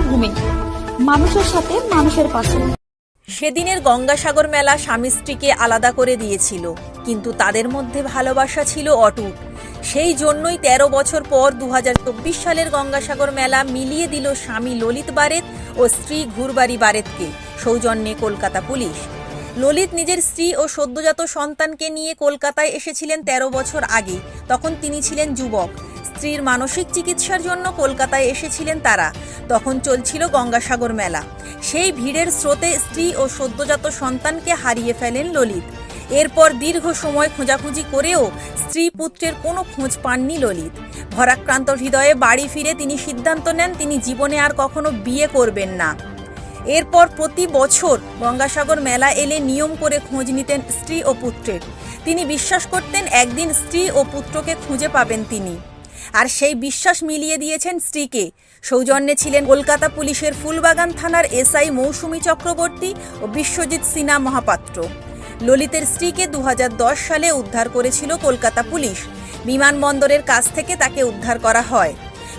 বঙ্গভূমি, মানুষের সাথে মানুষের পাশে। সেদিনের গঙ্গাসাগর মেলা স্বামী স্ত্রীকে আলাদা করে দিয়েছিল, কিন্তু তাদের মধ্যে ভালোবাসা ছিল অটুট। সেই জন্যই ১৩ বছর পর ২০২৪ সালের গঙ্গাসাগর মেলা মিলিয়ে দিল স্বামী ললিত বারেদ ও স্ত্রী ঘুরবাড়ি বারেদকে সৌজন্যে কলকাতা পুলিশ। ললিত নিজের স্ত্রী ও সদ্যজাত সন্তানকে নিয়ে কলকাতায় এসেছিলেন ১৩ বছর আগে। তখন তিনি ছিলেন যুবক। স্ত্রীর মানসিক চিকিৎসার জন্য কলকাতায় এসেছিলেন তারা। তখন চলছিল গঙ্গাসাগর মেলা। সেই ভিড়ের স্রোতে স্ত্রী ও সদ্যজাত সন্তানকে হারিয়ে ফেলেন ললিত। এরপর দীর্ঘ সময় খোঁজাখুঁজি করেও স্ত্রী পুত্রের কোনো খোঁজ পাননি ললিত। ভারাক্রান্ত হৃদয়ে বাড়ি ফিরে তিনি সিদ্ধান্ত নেন তিনি জীবনে আর কখনো বিয়ে করবেন না। এরপর প্রতি বছর গঙ্গাসাগর মেলা এলে নিয়ম করে খোঁজ নিতেন স্ত্রী ও পুত্রের। তিনি বিশ্বাস করতেন একদিন স্ত্রী ও পুত্রকে খুঁজে পাবেন তিনি, আর সেই বিশ্বাস মিলিয়ে দিয়েছেন স্ত্রীকে। সৌজন্যে ছিলেন কলকাতা পুলিশের ফুলবাগান থানার এসআই মৌসুমী চক্রবর্তী ও বিশ্বজিৎ সিনহা মহাপাত্র। ললিতের স্ত্রীকে ২০১০ সালে উদ্ধার করেছিল কলকাতা পুলিশ। বিমানবন্দরের কাছ থেকে তাকে উদ্ধার করা হয়।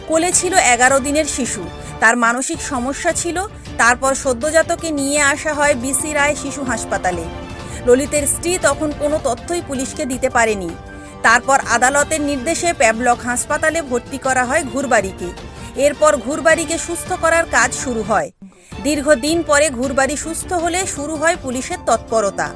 কোলে ছিল ১১ দিনের শিশু। তার মানসিক সমস্যা ছিল। তারপর সদ্যজাতকে নিয়ে আসা হয় বিসি রায় শিশু হাসপাতালে। ললিতের স্ত্রী তখন কোনো তথ্যই পুলিশকে দিতে পারেনি। তারপর আদালতের নির্দেশে প্যাবলক হাসপাতালে ভর্তি করা হয় ঘুরবাড়িকে। এরপর ঘুরবাড়িকে সুস্থ করার কাজ শুরু হয়। দীর্ঘদিন পরে ঘুরবাড়ি সুস্থ হলে শুরু হয় পুলিশের তৎপরতা।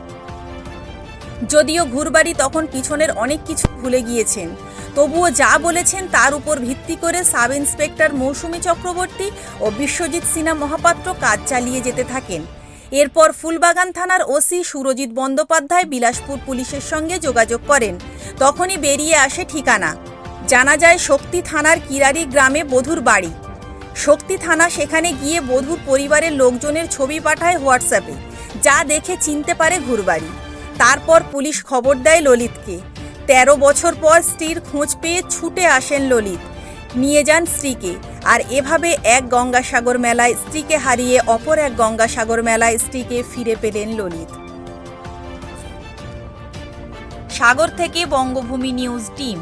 যদিও ঘুরবাড়ি তখন পিছনের অনেক কিছু ভুলে গিয়েছেন, তবুও যা বলেছেন তার উপর ভিত্তি করে সাব ইন্সপেক্টর মৌসুমী চক্রবর্তী ও বিশ্বজিৎ সিনহা মহাপাত্র কাজ চালিয়ে যেতে থাকেন। এরপর ফুলবাগান থানার ওসি সুরজিৎ বন্দ্যোপাধ্যায় বিলাসপুর পুলিশের সঙ্গে যোগাযোগ করেন। তখনই বেরিয়ে আসে ঠিকানা। জানা যায় শক্তি থানার কিরারি গ্রামে বধূর বাড়ি। শক্তি থানা সেখানে গিয়ে বধূর পরিবারের লোকজনের ছবি পাঠায় হোয়াটসঅ্যাপে, যা দেখে চিনতে পারে ঘুরবাড়ি। তারপর পুলিশ খবর দেয় ললিতকে। ১৩ বছর পর স্ত্রীর খোঁজ পেয়ে ছুটে আসেন ললিত, নিয়ে যান স্ত্রীকে। আর এভাবে এক গঙ্গাসাগর মেলায় স্ত্রীকে হারিয়ে অপর এক গঙ্গাসাগর মেলায় স্ত্রীকে ফিরে পেলেন ললিত। সাগর থেকে বঙ্গভূমি নিউজ টিম।